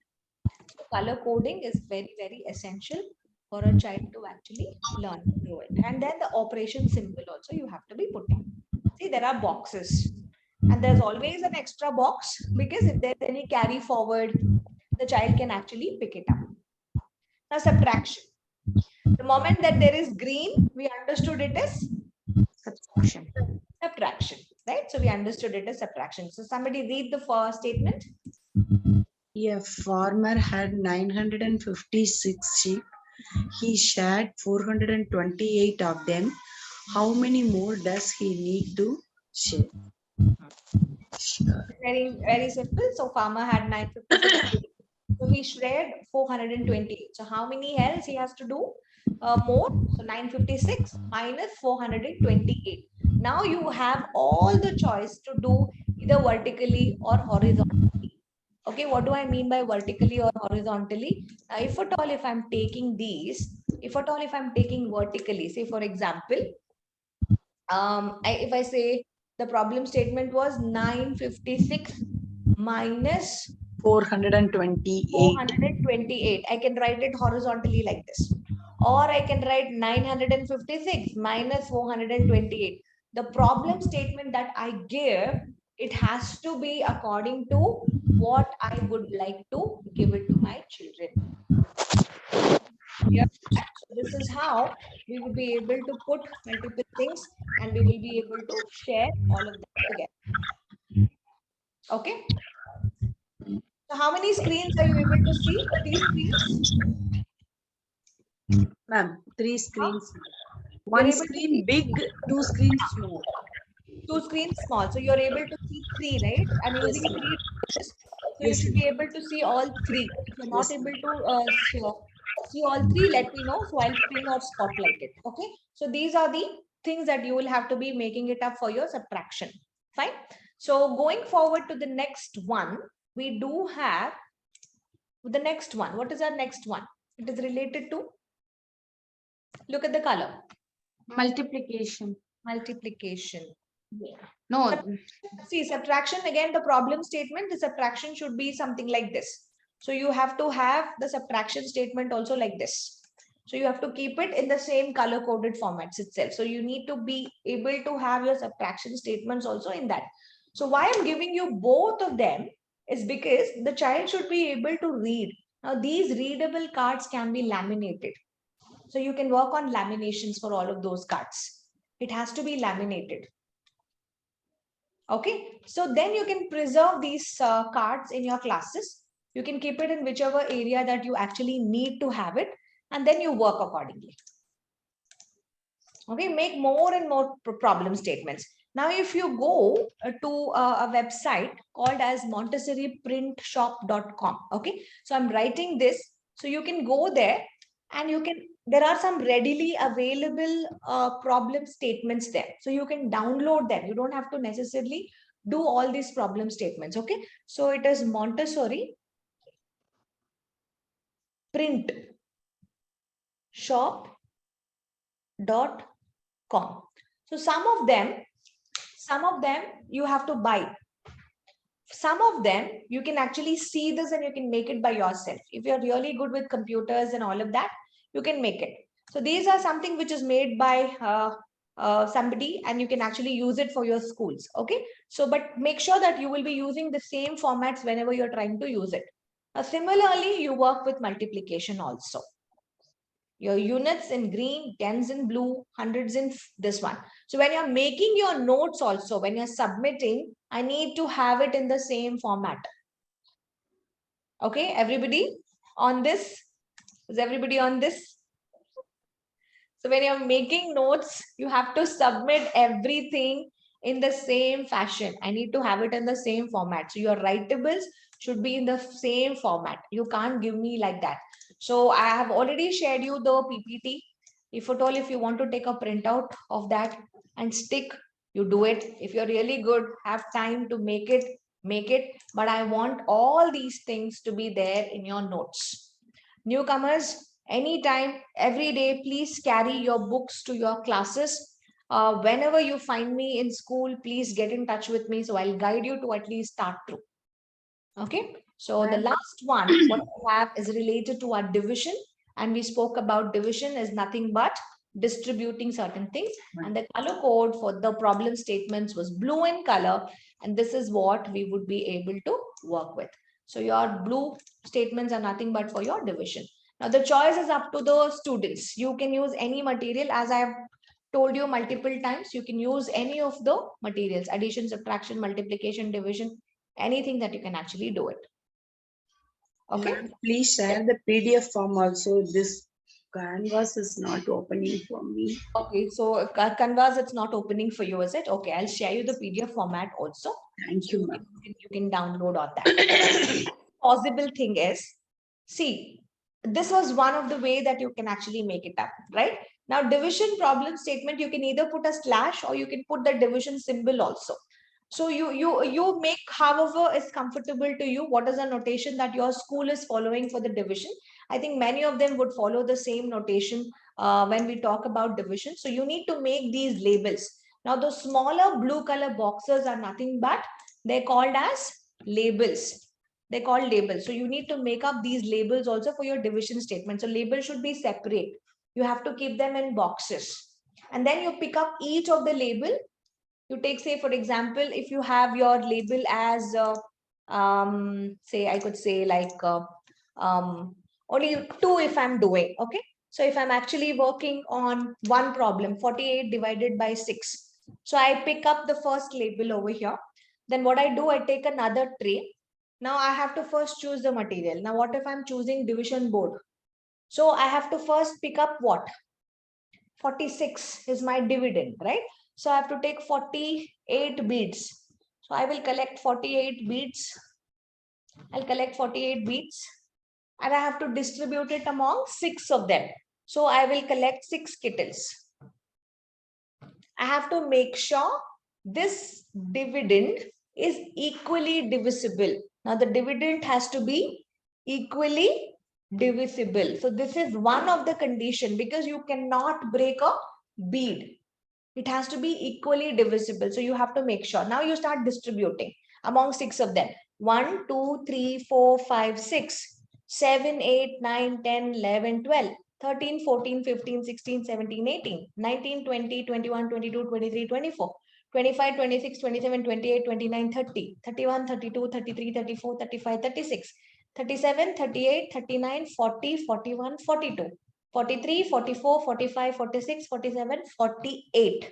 So color coding is very, very essential for a child to actually learn to do it. And then the operation symbol also you have to be putting. See, there are boxes. And there's always an extra box because if there's any carry forward, the child can actually pick it up. Now, subtraction. The moment that there is green, we understood it as Subtraction. subtraction, right? So we understood it as subtraction. So somebody read the first statement. A farmer had 956 sheep. He shared 428 of them. How many more does he need to share? Very, very simple. So farmer had 956. So he shared 428. So how many else he has to do? More. So 956 minus 428. Now you have all the choice to do either vertically or horizontally. Okay, what do I mean by vertically or horizontally? If at all, if I'm taking these, if at all, if I'm taking vertically, say for example, if I say the problem statement was 956 minus 428. 428. I can write it horizontally like this. Or I can write 956 minus 428. The problem statement that I give, it has to be according to what I would like to give it to my children. Yeah. So this is how we will be able to put multiple things and we will be able to share all of that together. Okay. So how many screens are you able to see? 3 screens? Ma'am, 3 screens. You're One able to see screen big, 2 screens small. 2 screens small. So you're able to see 3, right? I'm Yes, using ma'am. 3 devices. So you Yes, should ma'am. be able to see all 3. If you're not Yes, able ma'am. to see all 3, let me know. So I'll pin or spotlight it. Okay. So these are the things that you will have to be making it up for your subtraction. Fine. So going forward to the next one, we do have the next one. What is our next one? It is related to, look at the color, Multiplication. multiplication. No, See, subtraction, again, the problem statement, the subtraction should be something like this. So you have to have the subtraction statement also like this. So you have to keep it in the same color coded formats itself. So you need to be able to have your subtraction statements also in that. So why I'm giving you both of them is because the child should be able to read. Now these readable cards can be laminated. So you can work on laminations for all of those cards. It has to be laminated. Okay, so then you can preserve these cards in your classes. You can keep it in whichever area that you actually need to have it, and then you work accordingly. Okay, make more and more problem statements. Now, if you go to a website called as montessoriprintshop.com, okay, so I'm writing this, so you can go there and you can, there are some readily available problem statements there. So you can download them. You don't have to necessarily do all these problem statements. Okay, so it is Montessori print shop.com. So some of them you have to buy. Some of them you can actually see this and you can make it by yourself. If you're really good with computers and all of that, you can make it. So these are something which is made by somebody, and you can actually use it for your schools. Okay, so but make sure that you will be using the same formats whenever you're trying to use it. Similarly, you work with multiplication also. Your units in green, tens in blue, hundreds in this one. So when you're making your notes also, when you're submitting, I need to have it in the same format. Okay, everybody on this? Is everybody on this? So when you're making notes, you have to submit everything in the same fashion. I need to have it in the same format. So your writables should be in the same format. You can't give me like that. So I have already shared you the PPT. If at all, if you want to take a printout of that and stick, you do it. If you're really good, have time to make it, make it. But I want all these things to be there in your notes. Newcomers, anytime, every day, please carry your books to your classes. Whenever you find me in school, please get in touch with me. So I'll guide you to at least start through. Okay. So the last one, what we have is related to our division. And we spoke about division is nothing but distributing certain things. And the color code for the problem statements was blue in color. And this is what we would be able to work with. So your blue statements are nothing but for your division. Now the choice is up to the students. You can use any material, as I have told you multiple times. You can use any of the materials: addition, subtraction, multiplication, division, anything that you can actually do it. Okay. Ma'am, please share the PDF form also. This canvas is not opening for me. Okay, so Canvas, it's not opening for you, is it? Okay, I'll share you the PDF format also. Thank So you, ma'am. you can download on that. Possible thing is, see, this was one of the way that you can actually make it up, right? Now, division problem statement, you can either put a slash or you can put the division symbol also. So you make however is comfortable to you. What is the notation that your school is following for the division? I think many of them would follow the same notation when we talk about division. So you need to make these labels. Now the smaller blue color boxes are nothing but they're called as labels. They're called labels. So you need to make up these labels also for your division statement. So labels should be separate. You have to keep them in boxes. And then you pick up each of the label. You take, say, for example, if you have your label as, say, I could say like only 2 if I'm doing, okay? So if I'm actually working on one problem, 48 divided by 6. So I pick up the first label over here. Then what I do, I take another tray. Now I have to first choose the material. Now what if I'm choosing division board? So I have to first pick up what? 46 is my dividend, right? So I have to take 48 beads. So I will collect 48 beads. I'll collect 48 beads and I have to distribute it among 6 of them. So I will collect 6 kettles. I have to make sure this dividend is equally divisible. Now the dividend has to be equally divisible. So this is one of the condition, because you cannot break a bead. It has to be equally divisible. So you have to make sure. Now you start distributing among 6 of them. 1, 2, 3, 4, 5, 6, 7, 8, 9, 10, 11, 12. 13, 14, 15, 16, 17, 18, 19, 20, 21, 22, 23, 24, 25, 26, 27, 28, 29, 30, 31, 32, 33, 34, 35, 36, 37, 38, 39, 40, 41, 42, 43, 44, 45, 46, 47, 48.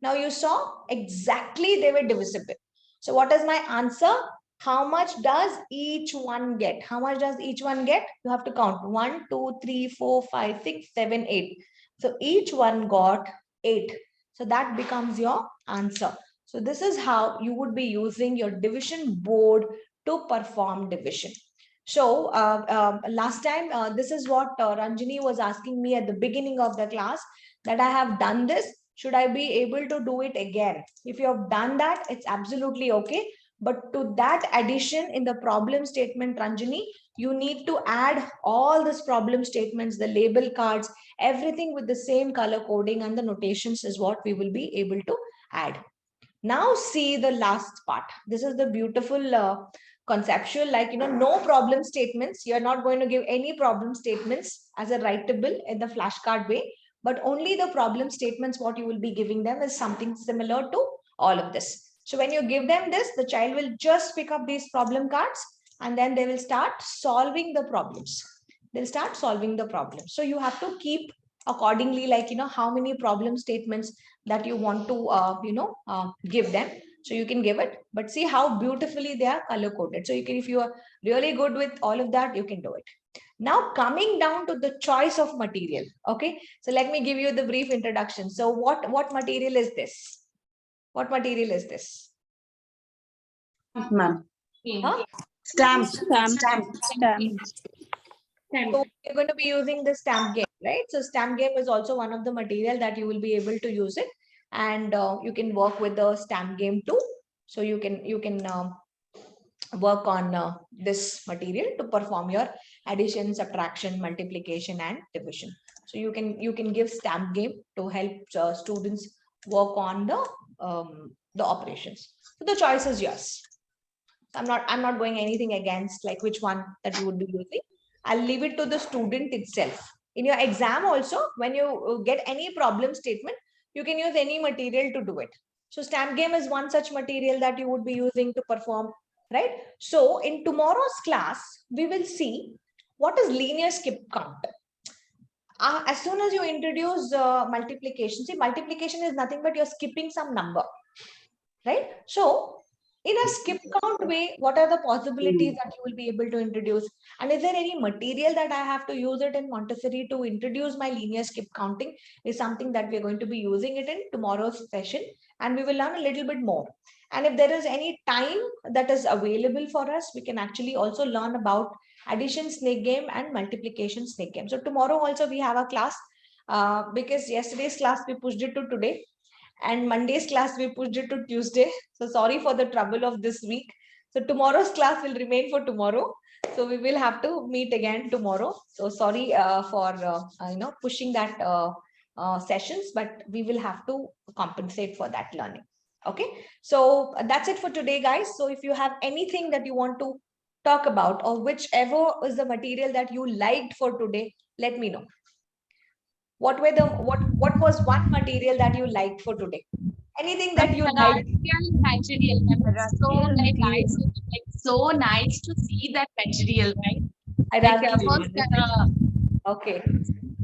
Now you saw exactly they were divisible. So what is my answer? How much does each one get? How much does each one get? You have to count 1, 2, 3, 4, 5, 6, 7, 8. So each one got 8. So that becomes your answer. So this is how you would be using your division board to perform division. So last time, this is what Ranjini was asking me at the beginning of the class, that I have done this. Should I be able to do it again? If you have done that, it's absolutely okay. But to that addition in the problem statement, Ranjini, you need to add all these problem statements, the label cards, everything with the same color coding and the notations is what we will be able to add. Now see the last part. This is the beautiful conceptual, like, no problem statements. You're not going to give any problem statements as a writable in the flashcard way, but only the problem statements, what you will be giving them is something similar to all of this. So when you give them this, the child will just pick up these problem cards and then they will start solving the problems. They'll start solving the problems. So you have to keep accordingly, like, how many problem statements that you want to, give them. So you can give it, but see how beautifully they are color coded. So you can, if you are really good with all of that, you can do it. Now coming down to the choice of material. Okay, so let me give you the brief introduction. So what material is this? What material is this? Ma'am. Huh? Stamps. Stamp. Stamps. Stamp. So you're going to be using the stamp game, right? So stamp game is also one of the material that you will be able to use it, and you can work with the stamp game too. So you can work on this material to perform your addition, subtraction, multiplication, and division. So you can give stamp game to help students work on the operations. So the choice is yours. I'm not going anything against like which one that you would be using. I'll leave it to the student itself. In your exam also, when you get any problem statement, you can use any material to do it. So stamp game is one such material that you would be using to perform, right? So in tomorrow's class, we will see what is linear skip count. As soon as you introduce multiplication, see, multiplication is nothing but you're skipping some number, right? So in a skip count way, what are the possibilities that you will be able to introduce? And is there any material that I have to use it in Montessori to introduce my linear skip counting is something that we're going to be using it in tomorrow's session. And we will learn a little bit more. And if there is any time that is available for us, we can actually also learn about addition snake game and multiplication snake game. So tomorrow also we have a class because yesterday's class we pushed it to today. And Monday's class we pushed it to Tuesday. So sorry for the trouble of this week. So tomorrow's class will remain for tomorrow. So we will have to meet again tomorrow. So sorry for pushing that sessions, but we will have to compensate for that learning. Okay, so that's it for today, guys. So if you have anything that you want to talk about, or whichever is the material that you liked for today, let me know. What was one material that you liked for today? Anything that you liked? Russian material. So like nice, like so nice to see that material, right? Like first, Okay,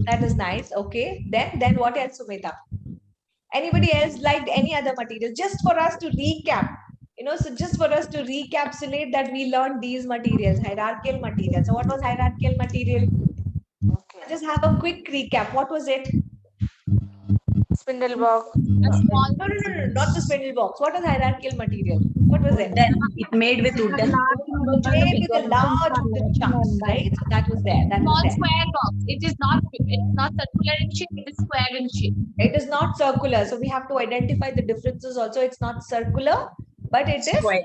that is nice. Okay, then what else, Sumita? Anybody else liked any other material? Just for us to recap, So just for us to recapitulate that we learned these materials, hierarchical material. So what was hierarchical material? Just have a quick recap. What was it? Spindle box. A small No, not the spindle box. What was hierarchical material? What was it? Wooden. It made with wooden. Made with a large wooden chunks, right? So that was there. That was small there. square box. It's not circular in shape, it is square in shape. It is not circular. So we have to identify the differences also. It's not circular, but it is Square.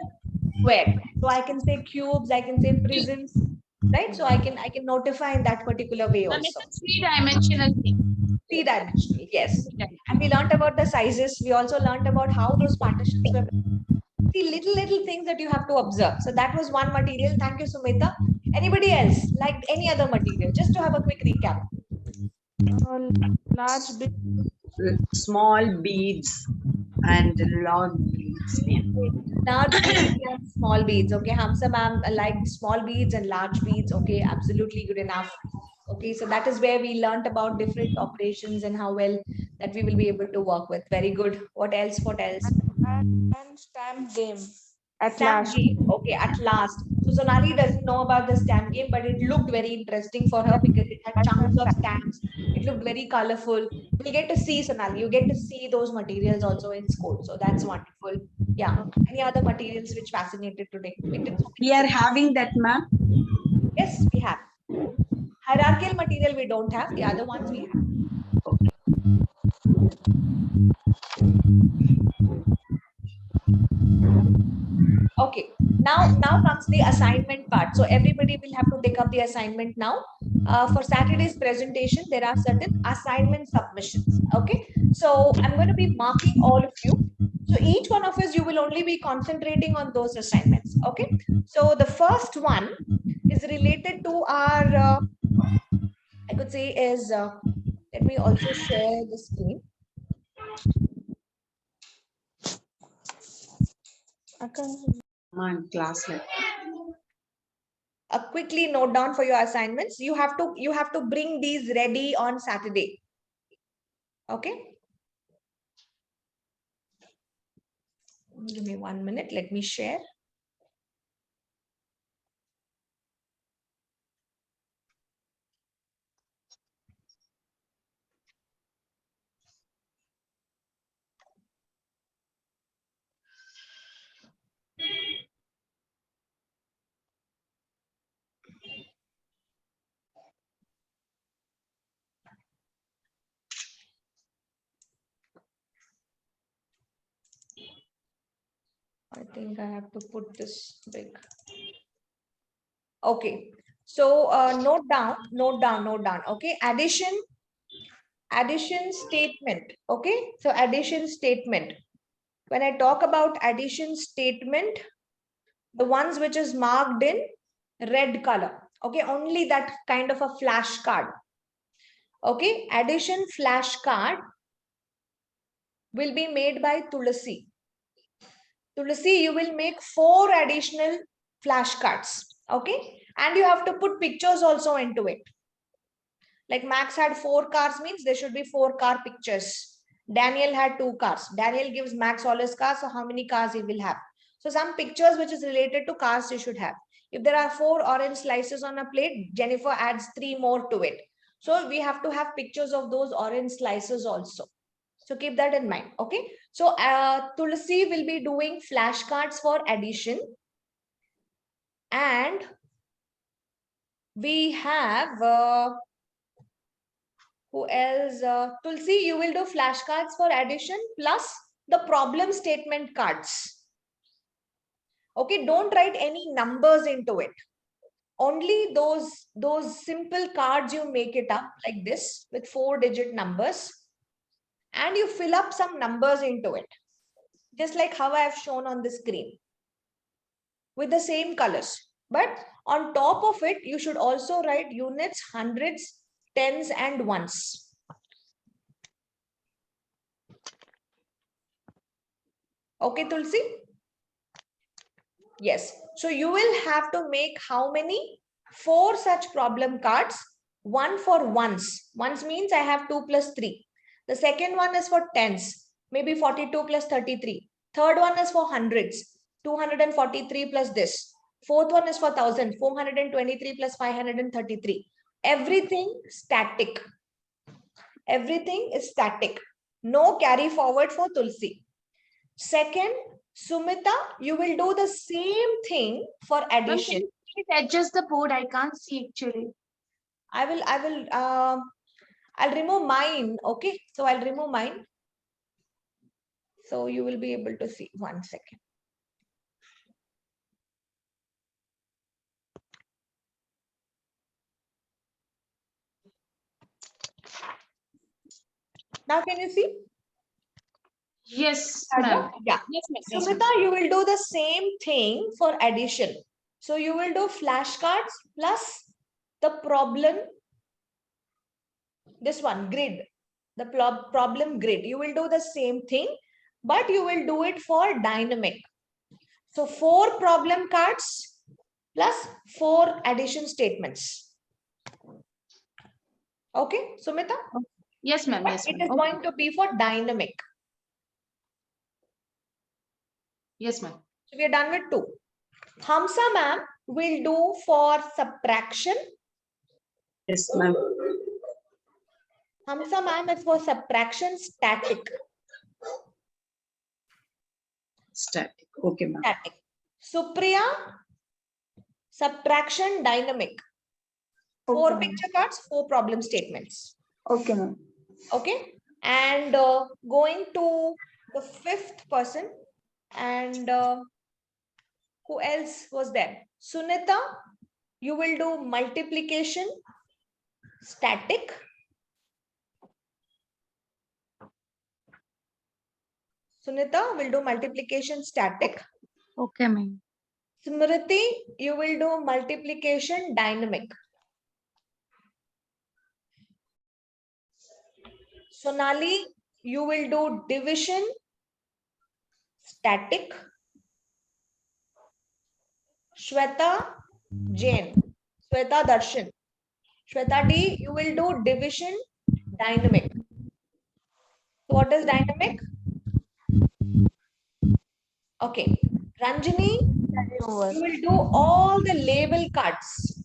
square. So I can say cubes, I can say prisms, right? So I can notify in that particular way And it's also. a three-dimensional thing. Three-dimensional, yes. And we learned about the sizes. We also learned about how those partitions were. See, little things that you have to observe. So that was one material. Thank you, Sumita. Anybody else like any other material? Just to have a quick recap. Large big Small beads and long beads. Yeah. Large beads and small beads. Okay, Hamsa ma'am liked small beads and large beads. Okay, absolutely good enough. Okay, so that is where we learnt about different operations and how well that we will be able to work with. Very good. What else? What else? and stamp game. At Stamp last. game. Okay, at last. So Sonali doesn't know about the stamp game, but it looked very interesting for her because it had chunks of stamps. It looked very colorful. We'll get to see, Sonali. You get to see those materials also in school. So that's wonderful. Yeah. Any other materials which fascinated today? We did so We many are things. having that, ma'am. Yes, we have. Hierarchical material we don't have. The other ones we have. Okay, now comes the assignment part. So everybody will have to take up the assignment now. For Saturday's presentation, there are certain assignment submissions. Okay, so I'm going to be marking all of you. So each one of us, you will only be concentrating on those assignments. Okay, so the first one is related to our, I could say is, let me also share the screen. Come on, class. Quickly note down for your assignments. You have to bring these ready on Saturday. Okay. Give me 1 minute. Let me share. I think I have to put this big. Okay. So note down. Okay. Addition statement. Okay. So addition statement. When I talk about addition statement, the ones which is marked in red color. Okay. Only that kind of a flashcard. Okay. Addition flashcard will be made by Tulasi. Tulasi, you will make 4 additional flashcards. Okay. And you have to put pictures also into it. Like Max had 4 cars means there should be 4 car pictures. Daniel had 2 cars. Daniel gives Max all his cars. So how many cars he will have? So some pictures which is related to cars you should have. If there are 4 orange slices on a plate, Jennifer adds 3 more to it. So we have to have pictures of those orange slices also. So keep that in mind. Okay. So Tulsi will be doing flashcards for addition. And we have who else? Tulsi, you will do flashcards for addition plus the problem statement cards. Okay, don't write any numbers into it. Only those simple cards you make it up like this with 4-digit numbers. And you fill up some numbers into it. Just like how I have shown on the screen. With the same colors. But on top of it, you should also write units, hundreds, tens, and ones. Okay, Tulsi? Yes. So you will have to make how many? 4 such problem cards. 1 for ones. Ones means I have 2 plus 3. The second one is for tens. Maybe 42 plus 33. Third one is for hundreds. 243 plus this. Fourth one is for 1000, 423 plus 533. Everything static. Everything is static. No carry forward for Tulsi. Second, Sumita, you will do the same thing for Ma'am, can addition. you please adjust the board? I can't see actually. I'll remove mine. Okay, so I'll remove mine. So you will be able to see. 1 second. Now can you see? Yes, ma'am. Yeah. Yes, ma'am. Yes, ma'am. Sumita, you will do the same thing for addition. So you will do flashcards plus the problem, this one, grid, the problem grid. You will do the same thing, but you will do it for dynamic. So 4 problem cards plus 4 addition statements. Okay, Sumita? Yes, ma'am. But Yes, it ma'am. is going to be for dynamic. Yes, ma'am. So we are done with 2. Hamsa ma'am will do for subtraction. Yes, ma'am. Hamsa ma'am is for subtraction static. Static. Okay, ma'am. Static. Supriya, subtraction dynamic. 4 picture cards, 4 problem statements. Okay, ma'am. Okay. And going to the 5th person, and who else was there? Sunita, you will do multiplication static. Sunita will do multiplication static. Okay, ma'am. Smriti, you will do multiplication dynamic. Sonali, you will do division static. Shweta Jain, Shweta Darshan. Shweta D, you will do division dynamic. So what is dynamic? Okay. Ranjini, you will do all the label cards.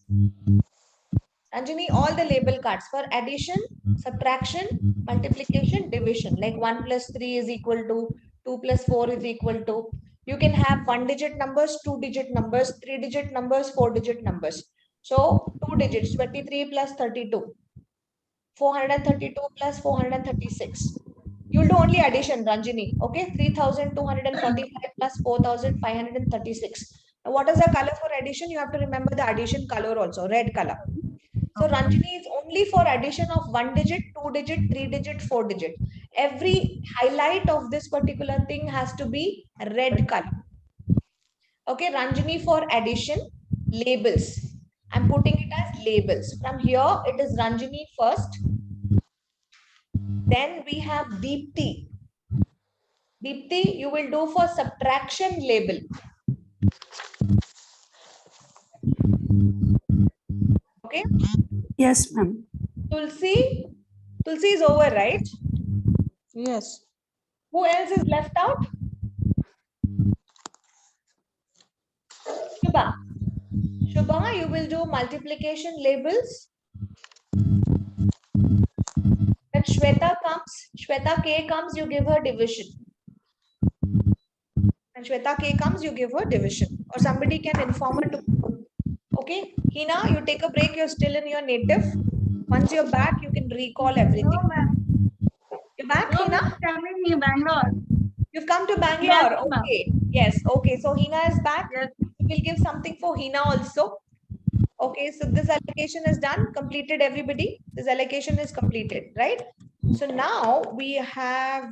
Ranjini, all the label cards for addition, subtraction, multiplication, division. Like 1 plus 3 is equal to 2 plus 4 is equal to. You can have 1-digit numbers, 2-digit numbers, 3-digit numbers, 4-digit numbers. So 2 digits, 23 plus 32. 432 plus 436. You'll do only addition, Ranjini. Okay, 3245 plus 4536. Now, what is the color for addition? You have to remember the addition color also, red color. So Ranjini is only for addition of 1 digit, 2 digit, 3 digit, 4 digit. Every highlight of this particular thing has to be red color. Okay, Ranjini for addition, labels. I'm putting it as labels. From here, it is Ranjini first. Then we have Deepti. Deepti, you will do for subtraction label. Okay. Yes, ma'am. Tulsi. Tulsi is over, right? Yes. Who else is left out? Shubha. Shubha, you will do multiplication labels. When Shweta comes, Shweta K comes, you give her division. When Shweta K comes, you give her division. Or somebody can inform her to. Okay. Hina, you take a break. You're still in your native. Once you're back, you can recall everything. No, ma'am. You're back, No, Hina? ma'am. Coming in Bangalore. You've come to Bangalore. Yes, ma'am. Okay. Yes. Okay. So Hina is back. Yes. We'll give something for Hina also. Okay. So this allocation is done. Completed, everybody. This allocation is completed, right? So now we have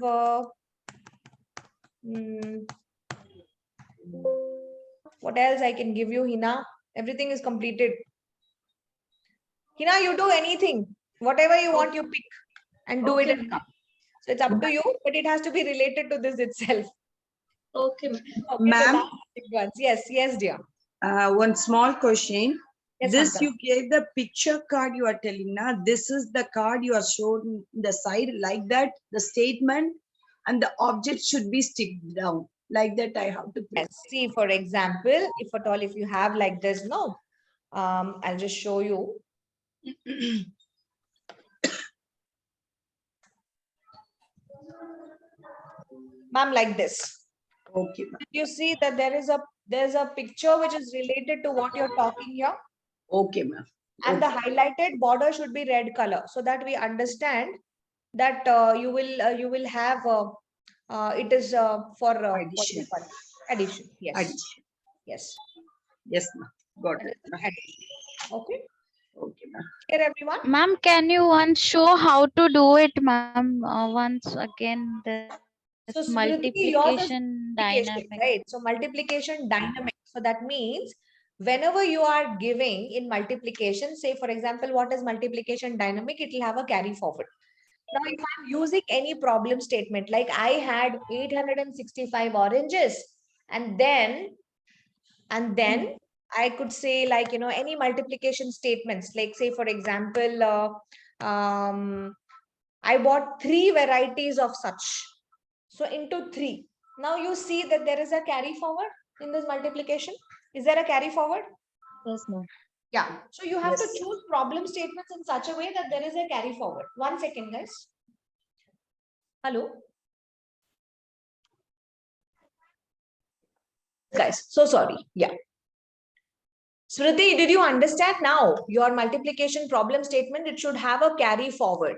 what else I can give you, Hina? Everything is completed. Hina, you do anything. Whatever you want, you pick and do it Okay. and come. So it's up to you, but it has to be related to this itself. Okay, ma'am. Okay, so Ma'am? that's the big ones. Yes, yes, dear. One small question. Yes, This Hamza. you gave the picture card you are telling now. This is the card you are shown the side like that, the statement and the object should be stick down. Like that I have to Yes. place. See, for example, if at all, if you have like this, no, I'll just show you. Ma'am, like this. Okay, ma'am. You see that there's a picture which is related to what you're talking here, Okay, ma'am. and the highlighted border should be red color, so that we understand that you will have it is for what do you Addition. call it? Addition. Yes. Addition. Yes. Yes, ma'am. Got That it. is ma'am. addition. Okay. Okay, ma'am. Here, everyone. Ma'am, can you once show how to do it, ma'am? Once again, this So Smriti, yours is multiplication multiplication, dynamic. right? So multiplication dynamic. So that means whenever you are giving in multiplication, say for example, what is multiplication dynamic? It will have a carry forward. Now, if I'm using any problem statement, like I had 865 oranges, and then I could say like, any multiplication statements, like say, for example, I bought 3 varieties of such. So into 3. Now you see that there is a carry forward in this multiplication. Is there a carry forward? Yes, ma'am. Yeah. So you have to Yes. choose problem statements in such a way that there is a carry forward. 1 second, guys. Hello. Guys, so sorry. Yeah. Smriti, did you understand now your multiplication problem statement? It should have a carry forward.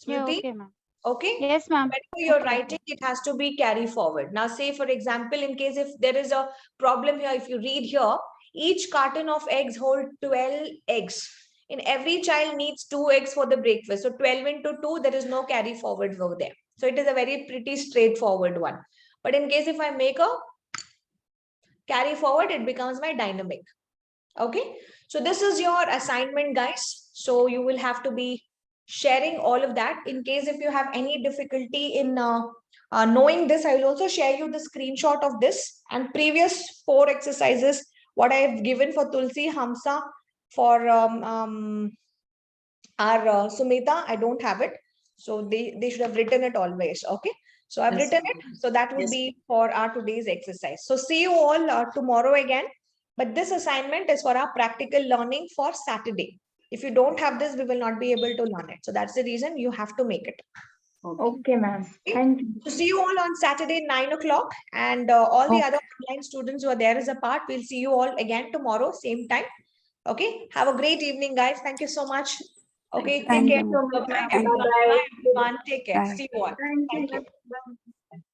Yeah, Smriti, okay, ma'am. okay? Yes, ma'am. Whenever you're Okay. writing, it has to be carry forward. Now, say for example, in case if there is a problem here, if you read here, each carton of eggs hold 12 eggs. In every child needs 2 eggs for the breakfast. So 12 into 2, there is no carry forward over there. So it is a very pretty straightforward one. But in case if I make a carry forward, it becomes my dynamic. Okay. So this is your assignment, guys. So you will have to be sharing all of that. In case if you have any difficulty in knowing this, I will also share you the screenshot of this and previous 4 exercises, what I have given for Tulsi, Hamsa, for our Sumita. I don't have it. So they should have written it always. Okay. So I've Yes, written ma'am. it. So that would Yes. be for our today's exercise. So see you all tomorrow again. But this assignment is for our practical learning for Saturday. If you don't have this, we will not be able to learn it. So that's the reason you have to make it. Okay. Okay, ma'am. Thank you. So see you all on Saturday, 9 o'clock. And all the other online students who are there as a part, we'll see you all again tomorrow, same time. Okay. Have a great evening, guys. Thank you so much. Okay. Take Thank care. you so much, Bye, ma'am. everyone. Bye-bye. Bye, everyone. Take care. Bye. See you all. Thank you. Thank you. Bye.